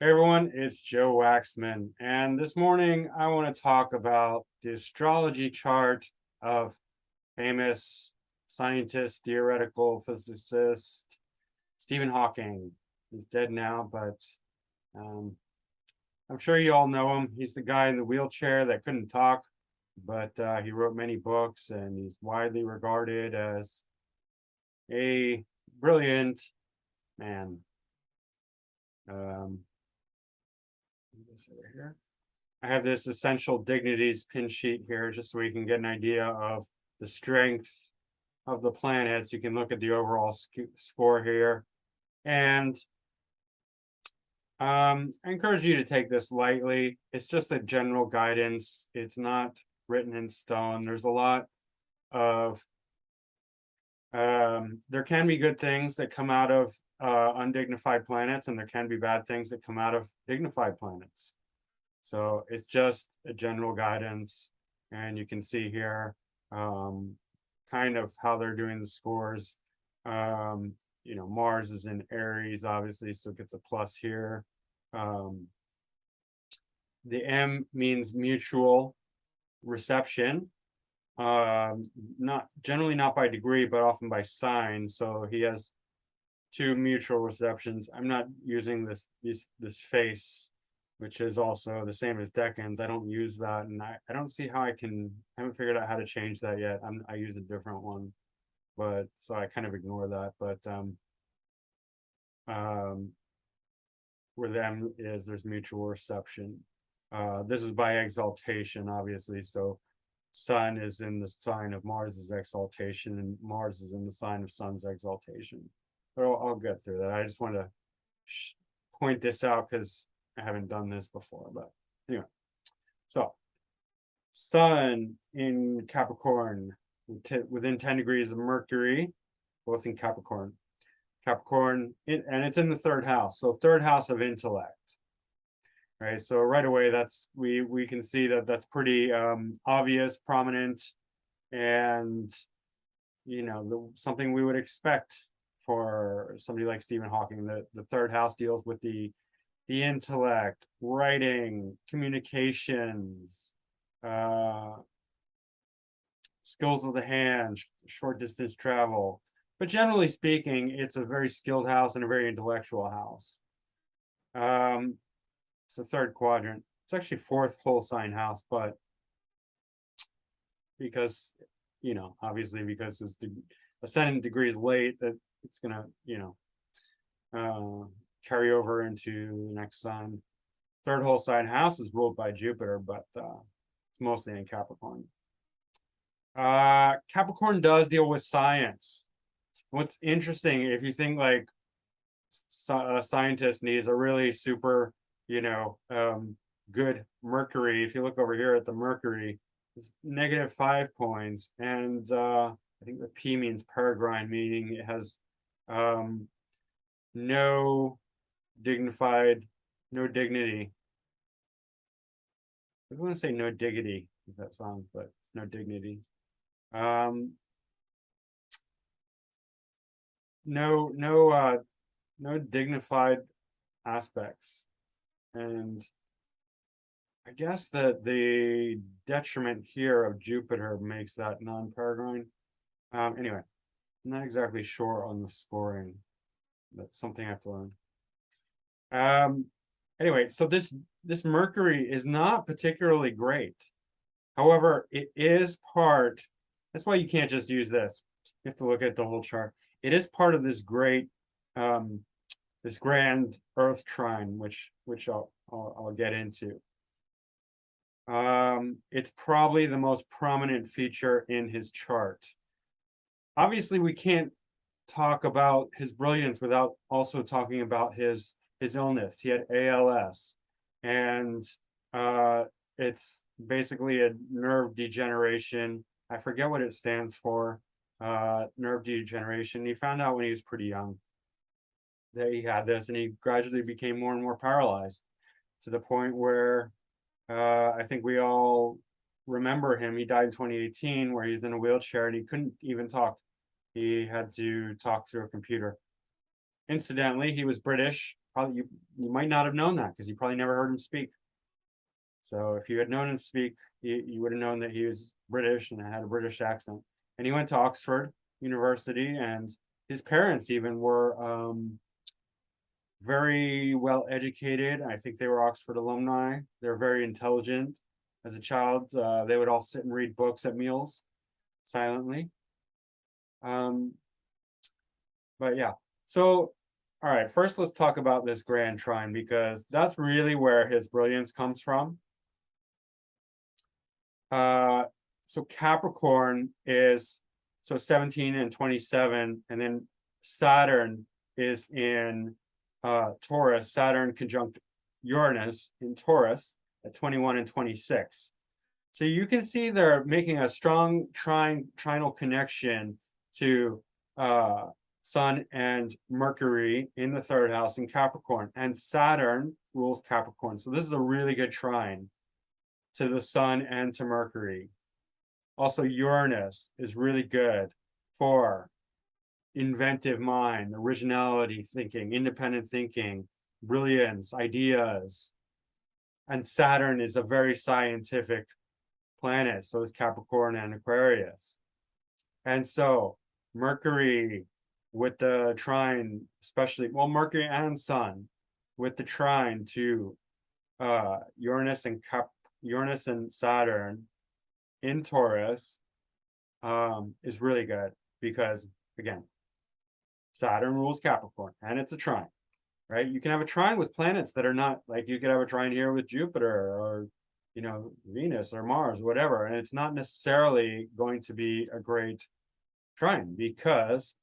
Hey everyone, it's Joe Waxman, and this morning I want to talk about the astrology chart of famous scientist, theoretical physicist Stephen Hawking. He's dead now, but um, I'm sure you all know him. He's the guy in the wheelchair that couldn't talk, but he wrote many books, and he's widely regarded as a brilliant man. This over here. I have this essential dignities pin sheet here just so we can get an idea of the strength of the planets. You can look at the overall score here. And I encourage you to take this lightly. It's just a general guidance. It's not written in stone. There's a lot of, there can be good things that come out of undignified planets, and there can be bad things that come out of dignified planets. So it's just a general guidance, and you can see here kind of how they're doing the scores. Mars is in Aries, obviously, so it gets a plus here. The M means mutual reception, not generally not by degree, but often by sign. So he has two mutual receptions. I'm not using this face, which is also the same as decans. I don't use that, and I don't see how I haven't figured out how to change that yet. I use a different one, but so I kind of ignore that. But where them is, there's mutual reception. This is by exaltation, obviously. So Sun is in the sign of Mars's exaltation, and Mars is in the sign of Sun's exaltation. But I'll get through that. I just want to point this out because I haven't done this before, but anyway. So Sun in Capricorn, within 10 degrees of Mercury, both in Capricorn. And it's in the third house. So third house of intellect. Right. So right away, we can see that that's pretty obvious, prominent, and something we would expect for somebody like Stephen Hawking. The third house deals with the intellect, writing, communications, skills of the hand, short distance travel. But generally speaking, it's a very skilled house and a very intellectual house. It's the third quadrant. It's actually fourth whole sign house, but because, obviously because his ascendant degree is late, that it's going to, carry over into next sun. Third whole sign house is ruled by Jupiter, but it's mostly in Capricorn. Capricorn does deal with science. What's interesting, if you think like a scientist needs a really super, good Mercury, if you look over here at the Mercury, it's -5 points, and I think the P means peregrine, meaning it has no dignity. I want to say no diggity, if that sounds, but it's no dignity. No dignified aspects. And I guess that the detriment here of Jupiter makes that non-peregrine. Anyway, I'm not exactly sure on the scoring. That's something I have to learn. Anyway, so this Mercury is not particularly great. However, it is part. That's why you can't just use this. You have to look at the whole chart. It is part of this great, this grand Earth trine, which I'll get into. It's probably the most prominent feature in his chart. Obviously, we can't talk about his brilliance without also talking about his illness. He had ALS, and it's basically a nerve degeneration. I forget what it stands for. Nerve degeneration. He found out when he was pretty young that he had this, and he gradually became more and more paralyzed to the point where I think we all remember him. He died in 2018, where he's in a wheelchair and he couldn't even talk. He had to talk through a computer. Incidentally, he was British. probably you might not have known that because you probably never heard him speak. So if you had known him speak, you would have known that he was British and had a British accent. And he went to Oxford University, and his parents even were very well educated. I think they were Oxford alumni. They're very intelligent. As a child, they would all sit and read books at meals silently. But yeah, so all right, first let's talk about this grand trine because that's really where his brilliance comes from. So Capricorn is 17 and 27, and then Saturn is in Taurus. Saturn conjunct Uranus in Taurus at 21 and 26. So you can see they're making a strong trinal connection to Sun and Mercury in the third house in Capricorn, and Saturn rules Capricorn. So this is a really good trine to the Sun and to Mercury. Also, Uranus is really good for inventive mind, originality thinking, independent thinking, brilliance, ideas. And Saturn is a very scientific planet, so is Capricorn and Aquarius. And so Mercury with the trine, especially, well, Mercury and Sun with the trine to Uranus and Saturn in Taurus is really good because, again, Saturn rules Capricorn and it's a trine, right? You can have a trine with planets that are not, like you could have a trine here with Jupiter or, you know, Venus or Mars, whatever, and it's not necessarily going to be a great trine because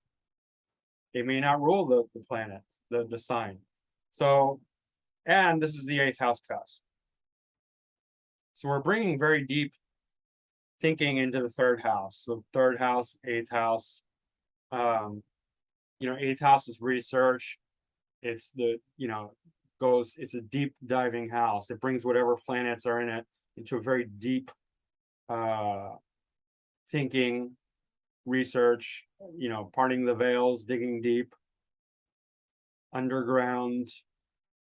it may not rule the planet, the sign. So, and this is the 8th house cusp. So we're bringing very deep thinking into the third house. So third house, 8th house. You know, 8th house is research. It's the, you know, it's a deep diving house. It brings whatever planets are in it into a very deep thinking, research, you know, parting the veils, digging deep, underground.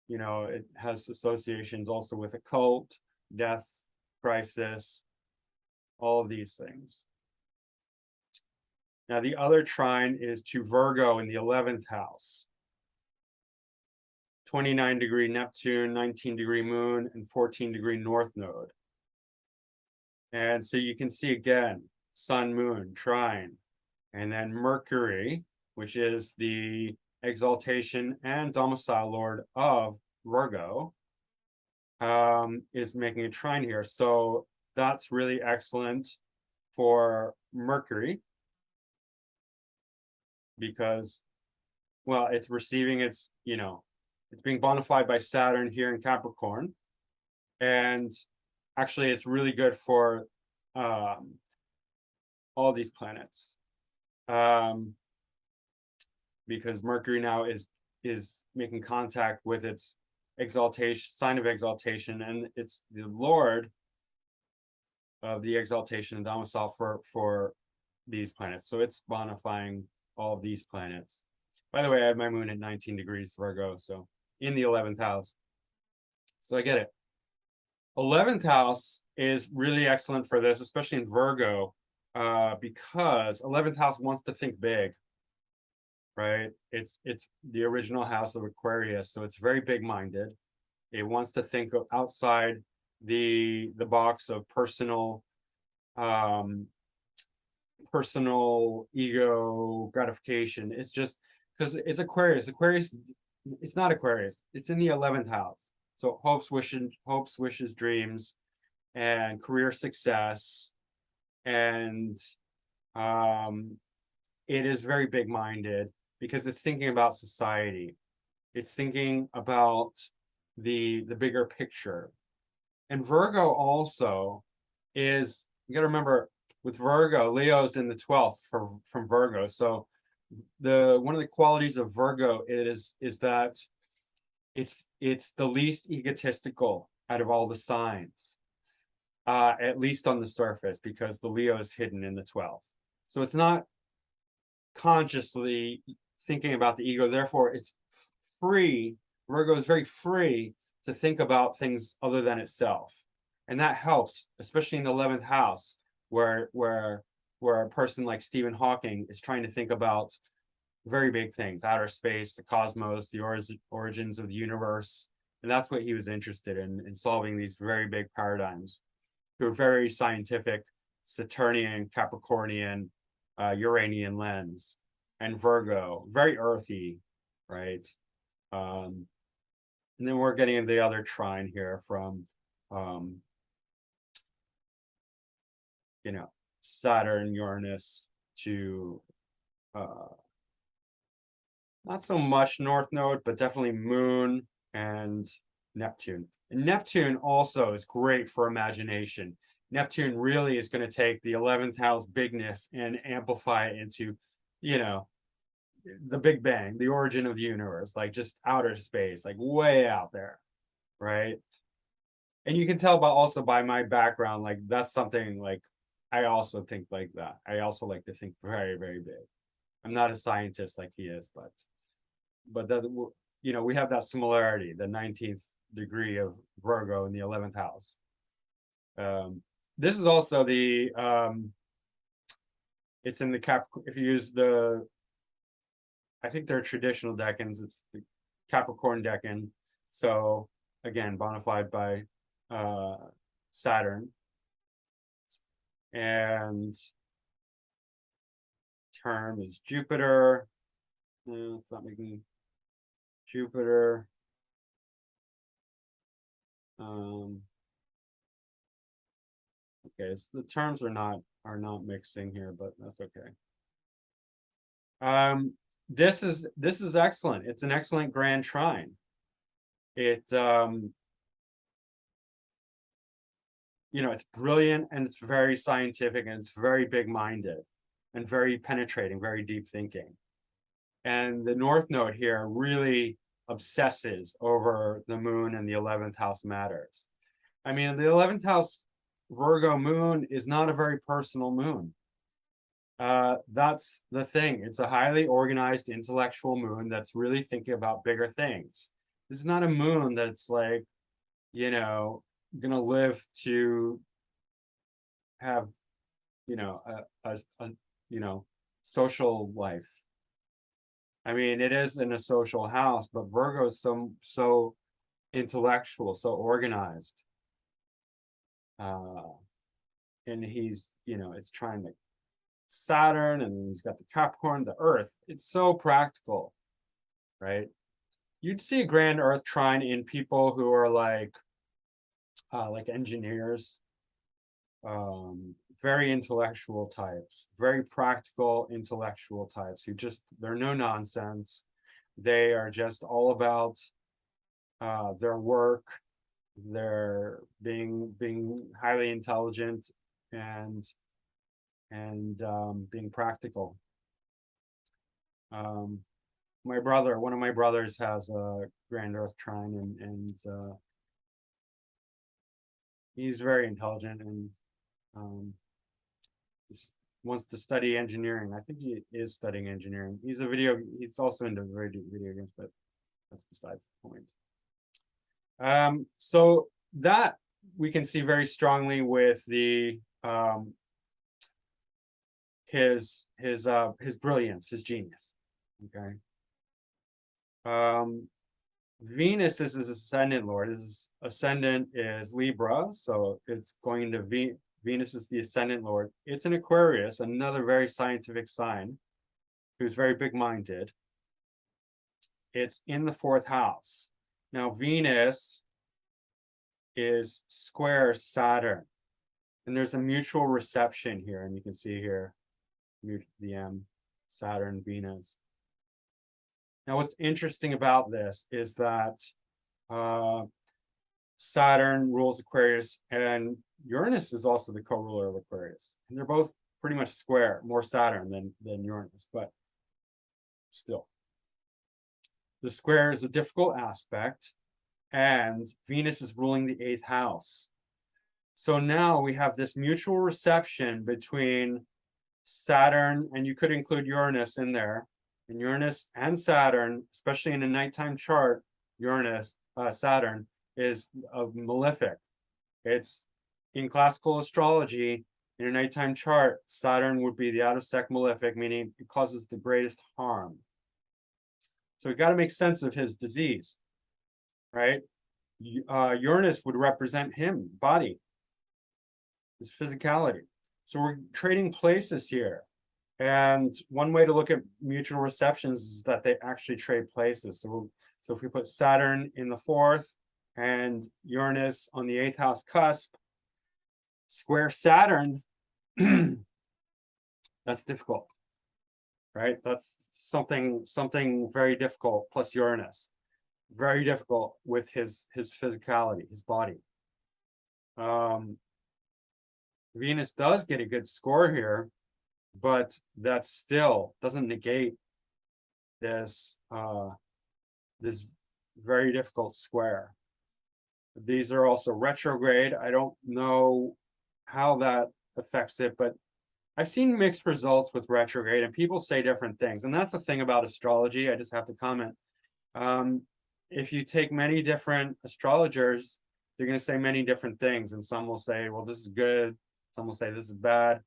You know, it has associations also with occult, death, crisis, all of these things. Now, the other trine is to Virgo in the 11th house. 29-degree Neptune, 19-degree Moon, and 14-degree North Node. And so you can see again, Sun, Moon, trine, and then Mercury, which is the exaltation and domicile lord of Virgo, is making a trine here. So that's really excellent for Mercury because, well, it's receiving its, you know, it's being bona fide by Saturn here in Capricorn. And actually, it's really good for all these planets. Because Mercury now is making contact with its exaltation, sign of exaltation, and it's the lord of the exaltation and domicile for these planets. So it's bonifying all of these planets. By the way, I have my moon at 19 degrees Virgo, so in the 11th house. So I get it. 11th house is really excellent for this, especially in Virgo, because 11th house wants to think big, right? It's the original house of Aquarius, so it's very big-minded. It wants to think of outside the box of personal ego gratification. It's just because it's Aquarius. Aquarius, it's not Aquarius. It's in the 11th house. So hopes, wishes, dreams, and career success, and it is very big-minded because it's thinking about society. It's thinking about the bigger picture. And Virgo also is, you got to remember, with Virgo, Leo's in the 12th from Virgo. So one of the qualities of Virgo is that it's the least egotistical out of all the signs, at least on the surface, because the Leo is hidden in the 12th. So it's not consciously thinking about the ego. Therefore, it's free Virgo is very free to think about things other than itself. And that helps, especially in the 11th house, where a person like Stephen Hawking is trying to think about very big things, outer space, the cosmos, the origins of the universe. And that's what he was interested in solving these very big paradigms through a very scientific Saturnian, Capricornian, Uranian lens. And Virgo, very earthy, right? And then we're getting the other trine here from, you know, Saturn, Uranus to, not so much North Node, but definitely Moon and Neptune. And Neptune also is great for imagination. Neptune really is going to take the 11th house bigness and amplify it into, you know, the Big Bang, the origin of the universe, like just outer space, like way out there, right? And you can tell also by my background, like that's something like I also think like that. I also like to think very, very big. I'm not a scientist like he is, but that, you know, we have that similarity, the 19th degree of Virgo in the 11th house. This is also the it's in the if you use the, I think they're traditional decans, it's the Capricorn decan. So again, bona fide by Saturn. And term is Jupiter. It's not making Jupiter. Okay, so the terms are not mixing here, but that's okay. This is excellent. It's an excellent grand trine. It you know, it's brilliant and it's very scientific and it's very big-minded and very penetrating, very deep thinking. And the North Node here really obsesses over the moon and the 11th house matters. I mean, the 11th house Virgo moon is not a very personal moon. That's the thing. It's a highly organized intellectual moon that's really thinking about bigger things. This is not a moon that's like, you know, gonna live to have, you know, a you know, social life. I mean, it is in a social house, but Virgo is so intellectual, so organized. And he's, you know, it's trying to Saturn, and he's got the Capricorn, the Earth. It's so practical, right? You'd see a grand Earth trine in people who are like engineers, very intellectual types, very practical intellectual types who just, they're no nonsense. They are just all about their work. They're being highly intelligent and being practical. My brother, one of my brothers has a grand Earth trine, and he's very intelligent and wants to study engineering. I think he is studying engineering. He's also into video games, but that's besides the point. So that we can see very strongly with the his brilliance, his genius. Okay. Venus is his ascendant lord. His ascendant is Libra, so it's going to be Venus is the ascendant lord. It's an Aquarius, another very scientific sign, who's very big-minded. It's in the 4th house. Now, Venus is square Saturn, and there's a mutual reception here, and you can see here, the M, Saturn, Venus. Now, what's interesting about this is that Saturn rules Aquarius, and Uranus is also the co-ruler of Aquarius. And they're both pretty much square, more Saturn than Uranus, but still. The square is a difficult aspect, and Venus is ruling the 8th house. So now we have this mutual reception between Saturn, and you could include Uranus in there, and Uranus and Saturn, especially in a nighttime chart, Uranus, Saturn is a malefic. It's in classical astrology, in a nighttime chart, Saturn would be the out of sect malefic, meaning it causes the greatest harm. So we got to make sense of his disease, right? Uranus would represent him, body, his physicality. So we're trading places here. And one way to look at mutual receptions is that they actually trade places. So if we put Saturn in the 4th and Uranus on the 8th house cusp, square Saturn, that's difficult, right? That's something very difficult, plus Uranus. Very difficult with his physicality, his body. Venus does get a good score here, but that still doesn't negate this this very difficult square. These are also retrograde. I don't know how that affects it, but I've seen mixed results with retrograde, and people say different things. And that's the thing about astrology. I just have to comment. If you take many different astrologers, they're going to say many different things, and some will say, well, this is good. Some will say this is bad.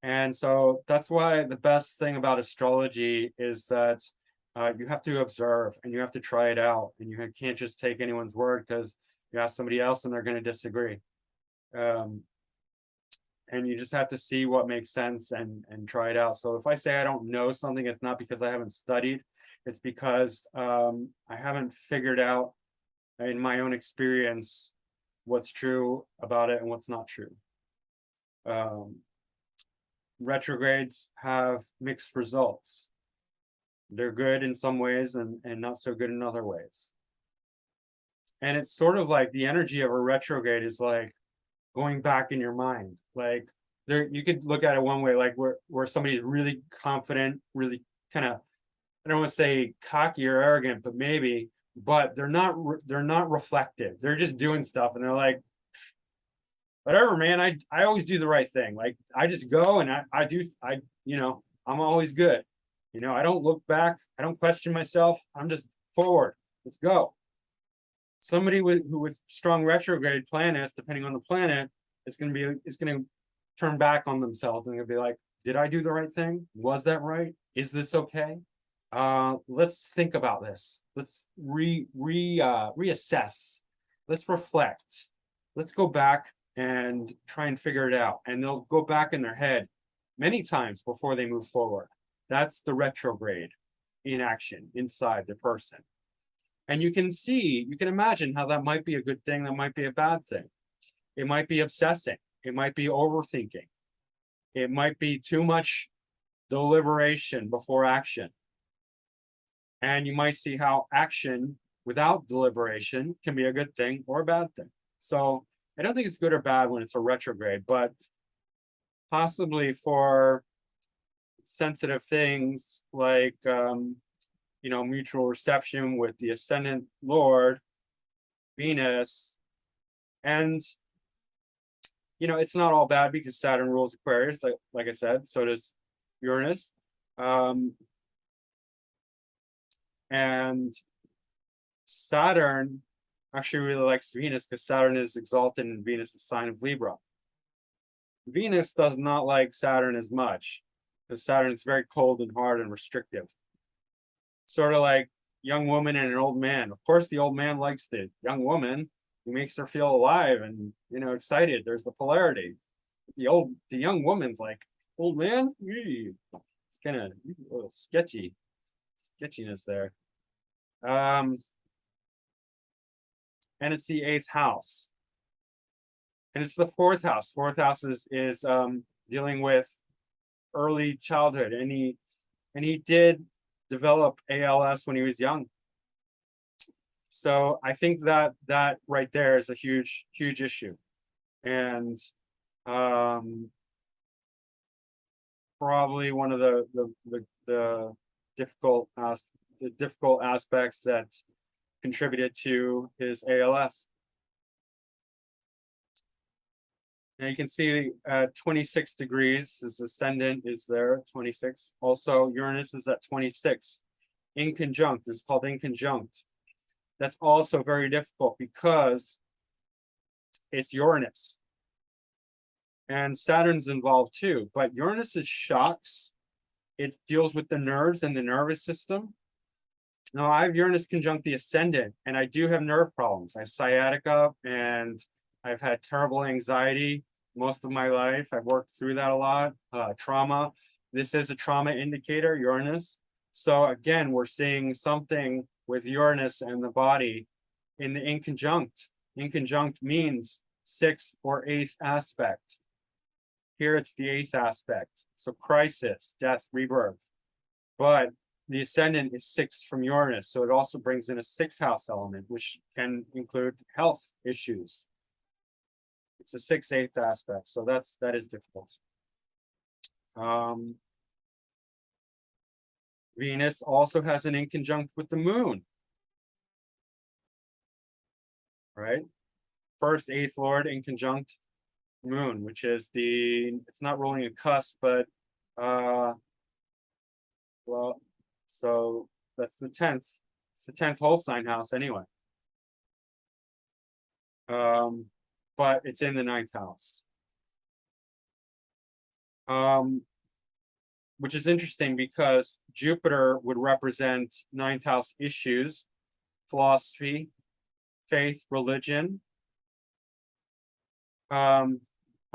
And so that's why the best thing about astrology is that you have to observe and you have to try it out, and you can't just take anyone's word because you ask somebody else and they're going to disagree. And you just have to see what makes sense and try it out. So if I say I don't know something, it's not because I haven't studied. It's because I haven't figured out in my own experience what's true about it and what's not true. Retrogrades have mixed results. They're good in some ways and not so good in other ways. And it's sort of like the energy of a retrograde is like going back in your mind. Like there, you could look at it one way, like where somebody's really confident, really kind of, I don't want to say cocky or arrogant, but maybe, but they're not reflective. They're just doing stuff and they're like, whatever, man, I always do the right thing. Like I just go and I'm always good. I don't look back. I don't question myself. I'm just forward. Let's go. Somebody with strong retrograde planets, depending on the planet, it's going to turn back on themselves and they'll be like, did I do the right thing? Was that right? Is this okay? Let's think about this. Let's reassess. Let's reflect. Let's go back and try and figure it out. And they'll go back in their head many times before they move forward. That's the retrograde in action inside the person. And you can imagine how that might be a good thing, that might be a bad thing. It might be obsessing. It might be overthinking. It might be too much deliberation before action. And you might see how action without deliberation can be a good thing or a bad thing. So I don't think it's good or bad when it's a retrograde, but possibly for sensitive things like mutual reception with the ascendant Lord, Venus, and it's not all bad because Saturn rules Aquarius, like I said, so does Uranus. And Saturn actually really likes Venus because Saturn is exalted in Venus' sign of Libra. Venus does not like Saturn as much because Saturn is very cold and hard and restrictive. Sort of like young woman and an old man. Of course, the old man likes the young woman. He makes her feel alive and excited. There's the polarity. The young woman's like, old man, it's kind of a little sketchiness there. And it's the 8th house, and it's the 4th house. 4th house is dealing with early childhood, and he did develop ALS when he was young. So I think that right there is a huge issue, and probably one of the difficult aspects that contributed to his ALS. Now you can see 26 degrees, his ascendant is there, 26. Also, Uranus is at 26. Inconjunct is called inconjunct. That's also very difficult because it's Uranus. And Saturn's involved too, but Uranus is shocks. It deals with the nerves and the nervous system. Now, I have Uranus conjunct the ascendant, and I do have nerve problems. I have sciatica, and I've had terrible anxiety most of my life. I've worked through that a lot. Trauma. This is a trauma indicator, Uranus. So again, we're seeing something with Uranus and the body in the inconjunct. Inconjunct means sixth or eighth aspect. Here it's the eighth aspect. So crisis, death, rebirth. But the ascendant is sixth from Uranus. So it also brings in a sixth house element, which can include health issues. It's a 6/8 aspect. So that is difficult. Venus also has an inconjunct with the moon. Right? First, eighth lord inconjunct moon, which is it's not ruling a cusp, but well, so that's the 10th. It's the 10th whole sign house anyway. But it's in the 9th house. Which is interesting because Jupiter would represent 9th house issues, philosophy, faith, religion. I'm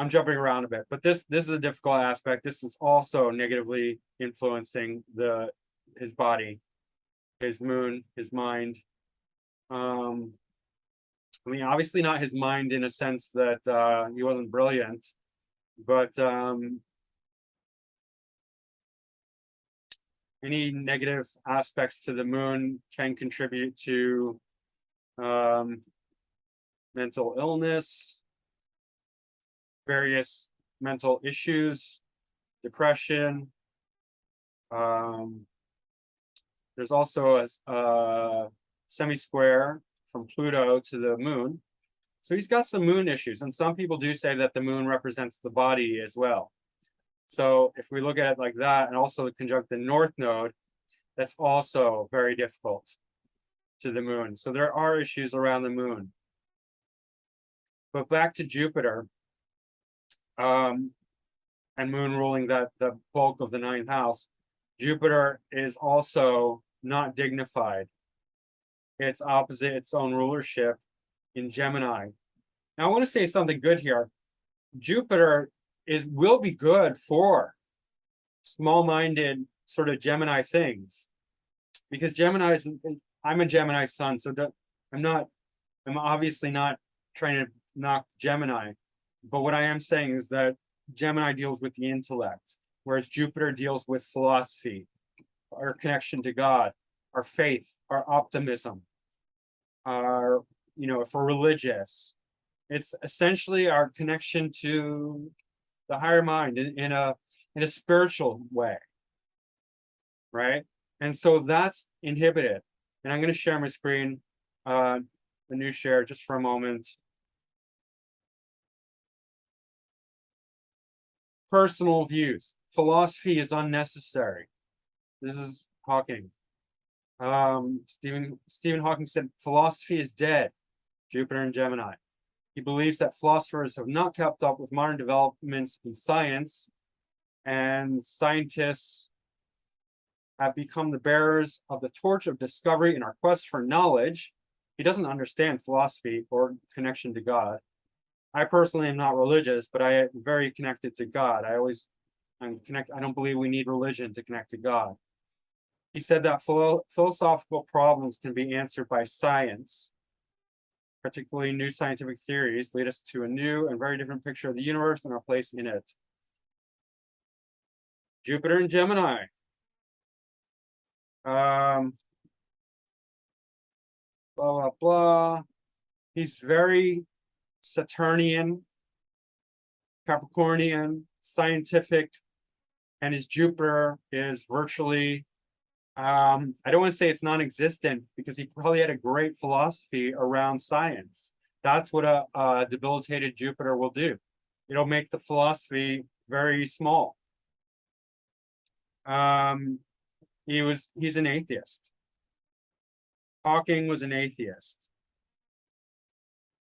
jumping around a bit, but this is a difficult aspect. This is also negatively influencing his body, his moon, his mind. I mean, obviously not his mind in a sense that he wasn't brilliant, but any negative aspects to the moon can contribute to mental illness, various mental issues, depression. There's also a semi-square from Pluto to the moon. So he's got some moon issues. And some people do say that the moon represents the body as well. So if we look at it like that, and also conjunct the North Node, that's also very difficult to the moon. So there are issues around the moon. But back to Jupiter, and moon ruling the bulk of the 9th house, Jupiter is also not dignified. It's opposite its own rulership in Gemini. Now I want to say something good here. Jupiter will be good for small-minded sort of Gemini things, because Gemini is, I'm a Gemini sun, so I'm obviously not trying to knock Gemini, but what I am saying is that Gemini deals with the intellect, whereas Jupiter deals with philosophy, our connection to God, our faith, our optimism, our, if we're religious, it's essentially our connection to the higher mind in a spiritual way, right? And so that's inhibited. And I'm going to share my screen, the new share, just for a moment. Personal views. Philosophy is unnecessary. This is Hawking. Stephen Hawking said, philosophy is dead. Jupiter and Gemini. He believes that philosophers have not kept up with modern developments in science, and scientists have become the bearers of the torch of discovery in our quest for knowledge. He doesn't understand philosophy or connection to God. I personally am not religious, but I am very connected to God. I'm connected. I don't believe we need religion to connect to God. He said that philosophical problems can be answered by science. Particularly new scientific theories lead us to a new and very different picture of the universe and our place in it. Jupiter and Gemini. Blah, blah, blah. He's very Saturnian, Capricornian, scientific, and his Jupiter is virtually, I don't want to say it's non-existent, because he probably had a great philosophy around science. That's what a debilitated Jupiter will do. It'll make the philosophy very small. He's an atheist. Hawking was an atheist.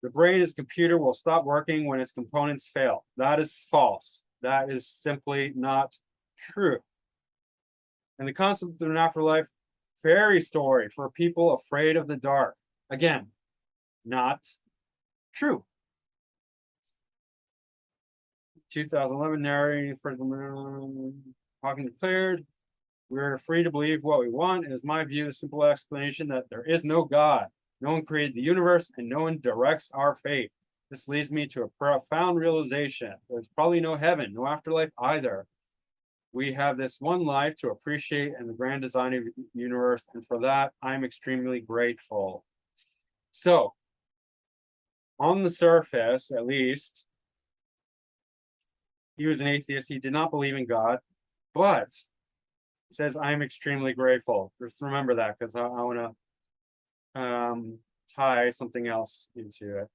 The brain as a computer will stop working when its components fail. That is false. That is simply not true. And the concept of an afterlife, fairy story for people afraid of the dark. Again, not true. 2011 narrating the first Hawking declared, "We are free to believe what we want. It is my view, the simple explanation that there is no God. No one created the universe and no one directs our fate. This leads me to a profound realization. There's probably no heaven, no afterlife either. We have this one life to appreciate and the grand design of the universe, and for that, I'm extremely grateful." So, on the surface, at least, he was an atheist. He did not believe in God, but he says, "I'm extremely grateful." Just remember that, because I want to tie something else into it.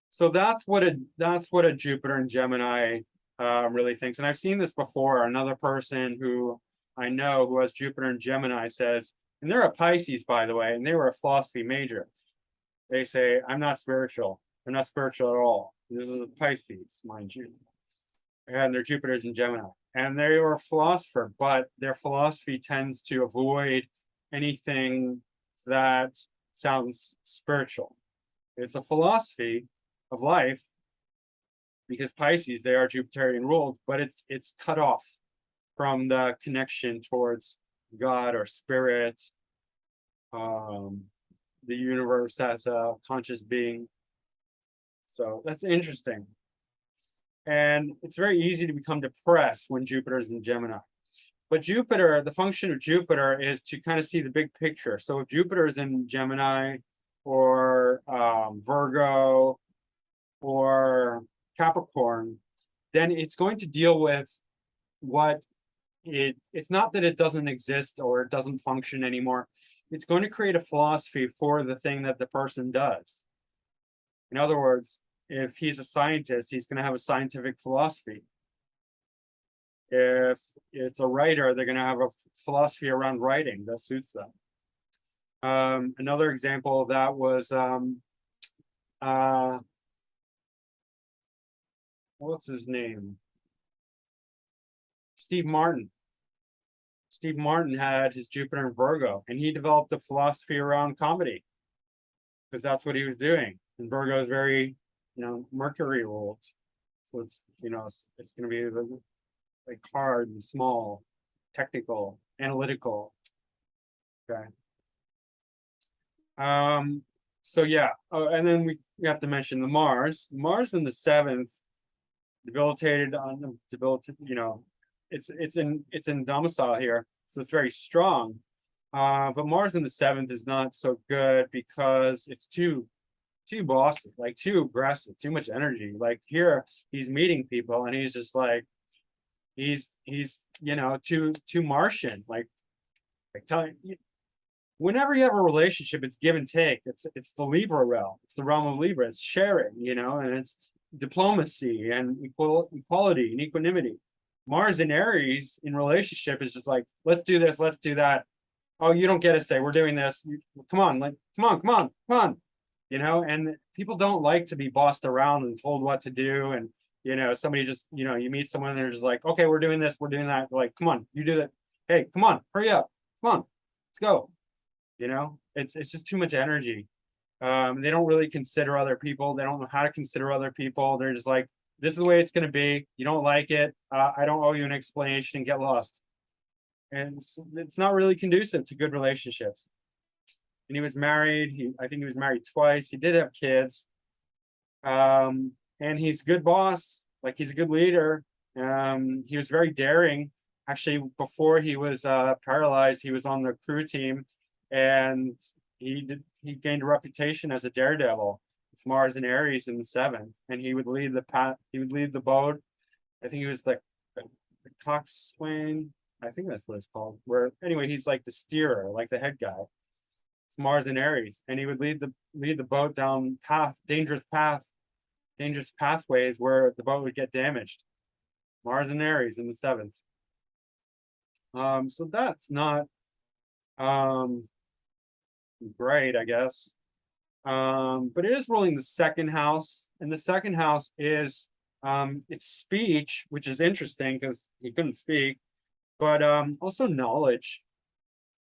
So that's what a Jupiter in Gemini really thinks. And I've seen this before. Another person who I know who has Jupiter in Gemini says, and they're a Pisces, by the way, and they were a philosophy major. They say, "I'm not spiritual. I'm not spiritual at all." This is a Pisces, mind you. And their Jupiter's in Gemini. And they were a philosopher, but their philosophy tends to avoid anything that sounds spiritual. It's a philosophy of life because Pisces, they are Jupiterian ruled, but it's cut off from the connection towards God or spirit, the universe as a conscious being. So that's interesting. And it's very easy to become depressed when Jupiter is in Gemini. But Jupiter, the function of Jupiter is to kind of see the big picture. So if Jupiter is in Gemini or Virgo or Capricorn, then it's going to deal with what it's not that it doesn't exist or it doesn't function anymore. It's going to create a philosophy for the thing that the person does. In other words, if he's a scientist, he's going to have a scientific philosophy. If it's a writer, they're going to have a philosophy around writing that suits them. Another example of that was what's his name? Steve Martin. Steve Martin had his Jupiter in Virgo, and he developed a philosophy around comedy because that's what he was doing. And Virgo is very, Mercury ruled, so it's it's going to be like hard and small, technical, analytical. Okay. So yeah. Oh, and then we have to mention the Mars. Mars in the 7th, debilitated on debilitated. It's in domicile here, so it's very strong. But Mars in the 7th is not so good because it's too bossy, like too aggressive, too much energy. Like here, he's meeting people and he's just like, he's too Martian. Like telling you, whenever you have a relationship, it's give and take. It's the Libra realm. It's the realm of Libra. It's sharing, and it's diplomacy and equality and equanimity. Mars in Aries in relationship is just like, let's do this, let's do that. Oh, you don't get a say. We're doing this. Come on, come on. And people don't like to be bossed around and told what to do. And, somebody just, you meet someone and they're just like, okay, we're doing this, we're doing that. Like, come on, you do that. Hey, come on, hurry up. Come on, let's go. It's just too much energy. They don't really consider other people. They don't know how to consider other people. They're just like, this is the way it's going to be. You don't like it. I don't owe you an explanation. Get lost. And it's not really conducive to good relationships. And he was married. I think he was married twice. He did have kids. And he's a good boss. Like, he's a good leader. He was very daring. Actually, before he was paralyzed, he was on the crew team, and he gained a reputation as a daredevil. It's Mars and Aries in the 7th, and he would lead the boat. I think he was the coxswain. I think that's what it's called. Where anyway, he's like the steerer, like the head guy. It's Mars and Aries, and he would lead the boat down dangerous pathways where the boat would get damaged. Mars and Aries in the 7th. So that's not great, I guess. But it is ruling the second house, and the second house is it's speech, which is interesting because he couldn't speak, but also knowledge,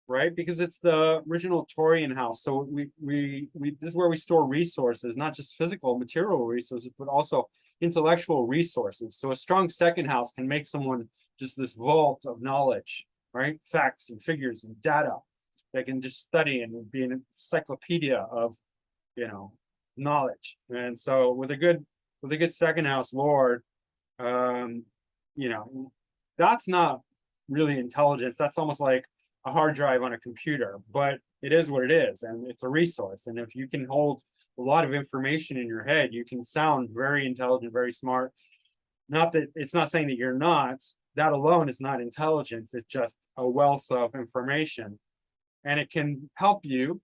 right? Because it's the original Taurian house. So we this is where we store resources, not just physical material resources, but also intellectual resources. So a strong second house can make someone just this vault of knowledge, right? Facts and figures and data. They can just study and be an encyclopedia of, knowledge. And so with a good second house lord, you know, that's not really intelligence. That's almost like a hard drive on a computer, but it is what it is, and it's a resource. And if you can hold a lot of information in your head, you can sound very intelligent, very smart. Not that it's not saying that you're not. That alone is not intelligence. It's just a wealth of information, and it can help you.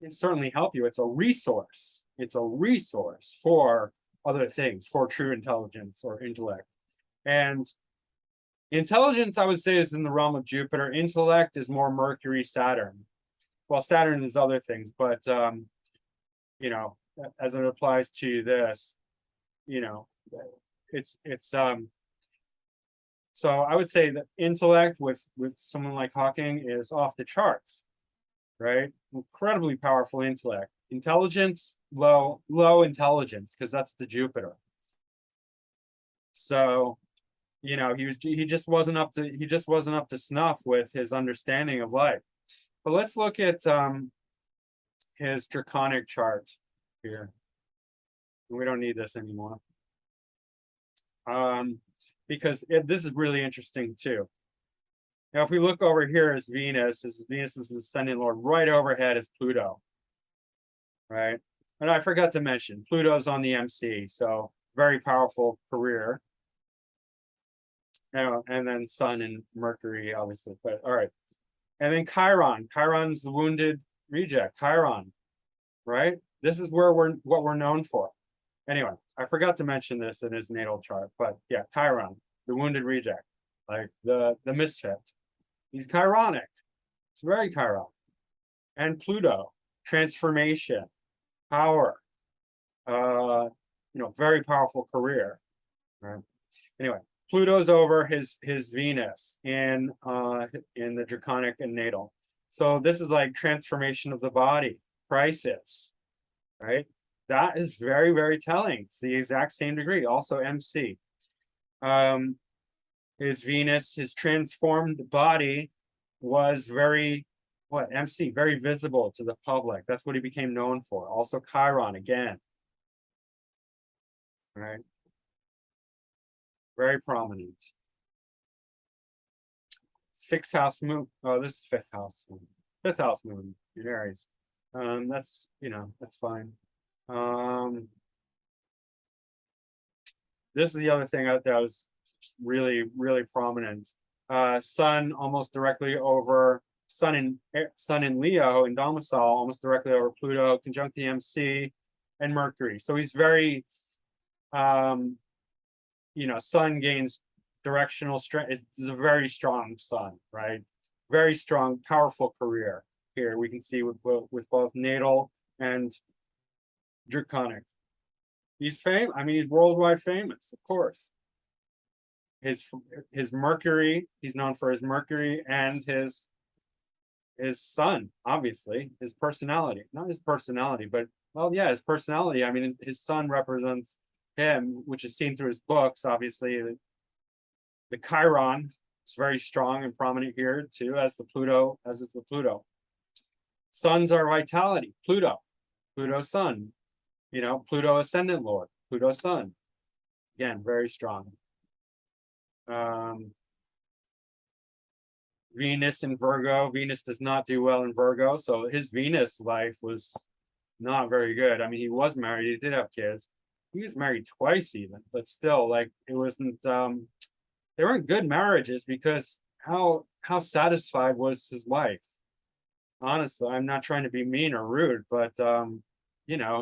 It certainly help you. It's a resource. It's a resource for other things, for true intelligence or intellect. And intelligence, I would say, is in the realm of Jupiter. Intellect is more Mercury, Saturn. Well, Saturn is other things, but as it applies to this, it's so I would say that intellect with someone like Hawking is off the charts, right? Incredibly powerful intellect. Intelligence, low intelligence, because that's the Jupiter. So he just wasn't up to snuff with his understanding of life. But let's look at his Draconic chart here. We don't need this anymore, because this is really interesting too. Now, if we look over here, as Venus is the ascendant lord. Right overhead is Pluto, right? And I forgot to mention, Pluto's on the MC, so very powerful career. And then Sun and Mercury, obviously. But all right. And then Chiron. Chiron's the wounded reject. Chiron, right? This is what we're known for. Anyway, I forgot to mention this in his natal chart, but yeah, Chiron, the wounded reject, like the misfit. He's chironic. It's very chironic. And Pluto, transformation, power, very powerful career. Right. Anyway, Pluto's over his Venus in the Draconic and natal. So this is like transformation of the body, crisis, right? That is very, very telling. It's the exact same degree. Also MC. His Venus, his transformed body was MC, very visible to the public. That's what he became known for. Also Chiron again, right? Very prominent. Sixth house moon. Oh, this is fifth house. Fifth house moon in Aries. That's fine. This is the other thing that was really, really prominent. Sun almost directly over Sun in Leo in domicile, almost directly over Pluto, conjunct the MC and Mercury. So he's very Sun gains directional strength. Is a very strong Sun, right? Very strong, powerful career. Here we can see with both natal and Draconic. He's famous. I mean, he's worldwide famous, of course. His Mercury. He's known for his Mercury and his Sun. Obviously, his personality. Not his personality, but his personality. I mean, his Sun represents him, which is seen through his books. Obviously, the Chiron is very strong and prominent here too, as is the Pluto. Suns are vitality. Pluto Sun. Pluto ascendant lord. Pluto Sun. Again, very strong. Venus in Virgo. Venus does not do well in Virgo, so his Venus life was not very good. I mean, he was married. He did have kids. He was married twice even, but still, like, it wasn't. They weren't good marriages because how satisfied was his wife? Honestly, I'm not trying to be mean or rude, but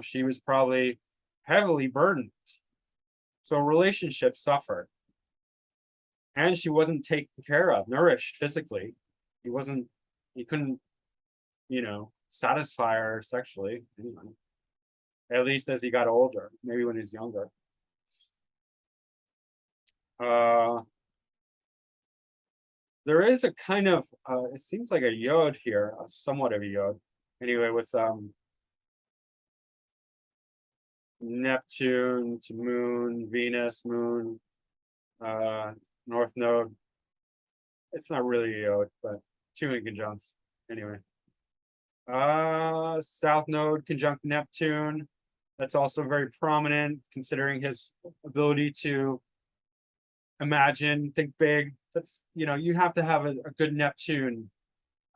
she was probably heavily burdened. So relationships suffered. and she wasn't taken care of, nourished physically. He couldn't, satisfy her sexually, anyway. At least as he got older, maybe when he was younger. There is a kind of, it seems like a yod here, somewhat of a yod. Anyway, with Neptune to Moon, Venus, Moon, North Node. It's not really a yod, but two in conjuncts. Anyway. South Node conjunct Neptune. That's also very prominent, considering his ability to imagine, think big. That's, you have to have a good Neptune.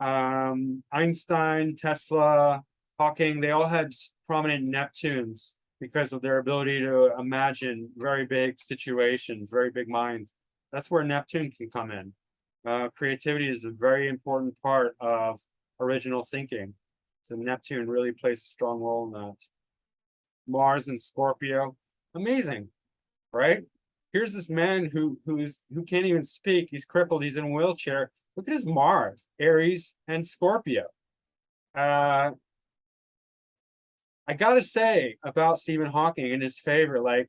Einstein, Tesla, Hawking, they all had prominent Neptunes because of their ability to imagine very big situations, very big minds. That's where Neptune can come in. Creativity is a very important part of original thinking. So Neptune really plays a strong role in that. Mars and Scorpio, amazing, right? Here's this man who can't even speak. He's crippled. He's in a wheelchair. Look at his Mars, Aries, and Scorpio. I gotta say about Stephen Hawking in his favor, like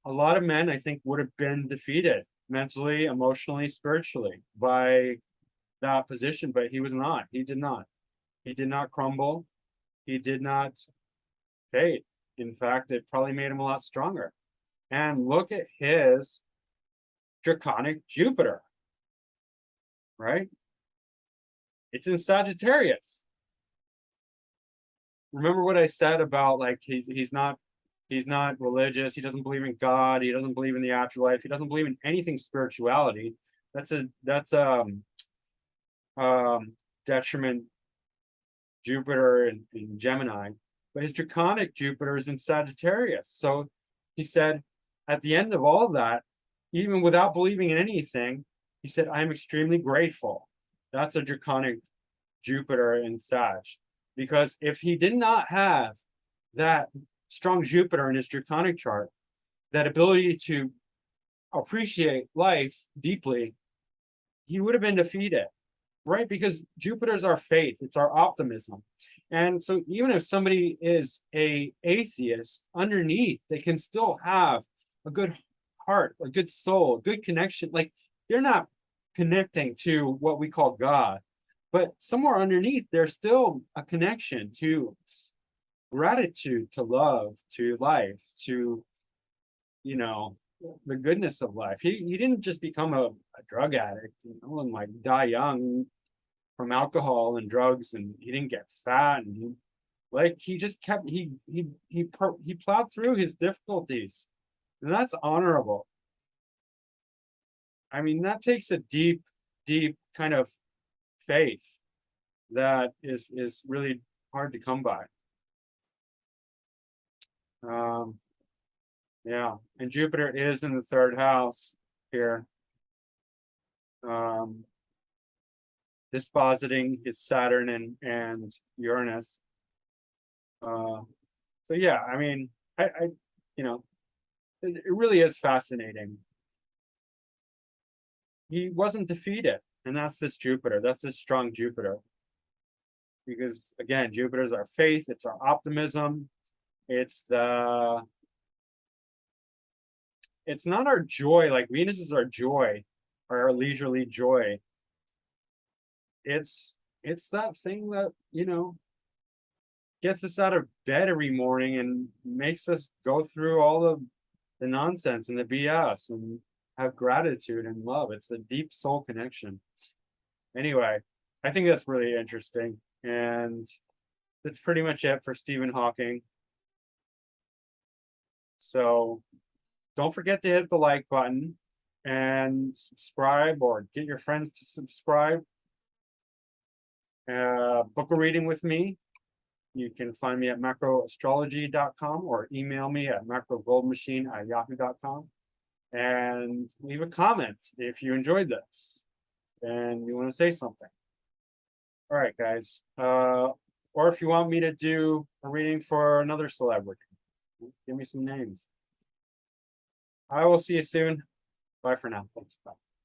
a lot of men, I think, would have been defeated mentally, emotionally, spiritually by that position, but he was not. He did not. He did not crumble. He did not fade. In fact, it probably made him a lot stronger. And look at his Draconic Jupiter, right? It's in Sagittarius. Remember what I said about, like, he's not religious. He doesn't believe in God. He doesn't believe in the afterlife. He doesn't believe in anything spirituality. That's detriment Jupiter in Gemini, but his Draconic Jupiter is in Sagittarius. So he said, at the end of all that, even without believing in anything, he said, I'm extremely grateful. That's a Draconic Jupiter in Sag. Because if he did not have that strong Jupiter in his Draconic chart, that ability to appreciate life deeply, he would have been defeated, right? Because Jupiter's our faith, it's our optimism. And so even if somebody is an atheist, underneath, they can still have a good heart, a good soul, a good connection. Like, they're not connecting to what we call God, but somewhere underneath, there's still a connection to gratitude, to love, to life, to, the goodness of life. He didn't just become a drug addict, and like die young from alcohol and drugs, and he didn't get fat, and he just kept he plowed through his difficulties, and that's honorable. I mean, that takes a deep kind of faith that is really hard to come by. Yeah, and Jupiter is in the third house here, dispositing his Saturn and Uranus. So yeah, I mean, it really is fascinating. He wasn't defeated, and that's this Jupiter. That's this strong Jupiter. Because again, Jupiter is our faith, it's our optimism, it's not our joy, like Venus is our joy, our leisurely joy. It's that thing that, gets us out of bed every morning and makes us go through all the nonsense and the BS and have gratitude and love. It's a deep soul connection. Anyway, I think that's really interesting. And that's pretty much it for Stephen Hawking. So don't forget to hit the like button and subscribe, or get your friends to subscribe. Book a reading with me. You can find me at macroastrology.com or email me at macrogoldmachine@yahoo.com, and leave a comment if you enjoyed this and you want to say something. All right, guys. Or if you want me to do a reading for another celebrity, give me some names. I will see you soon. Bye for now. Thanks. Bye.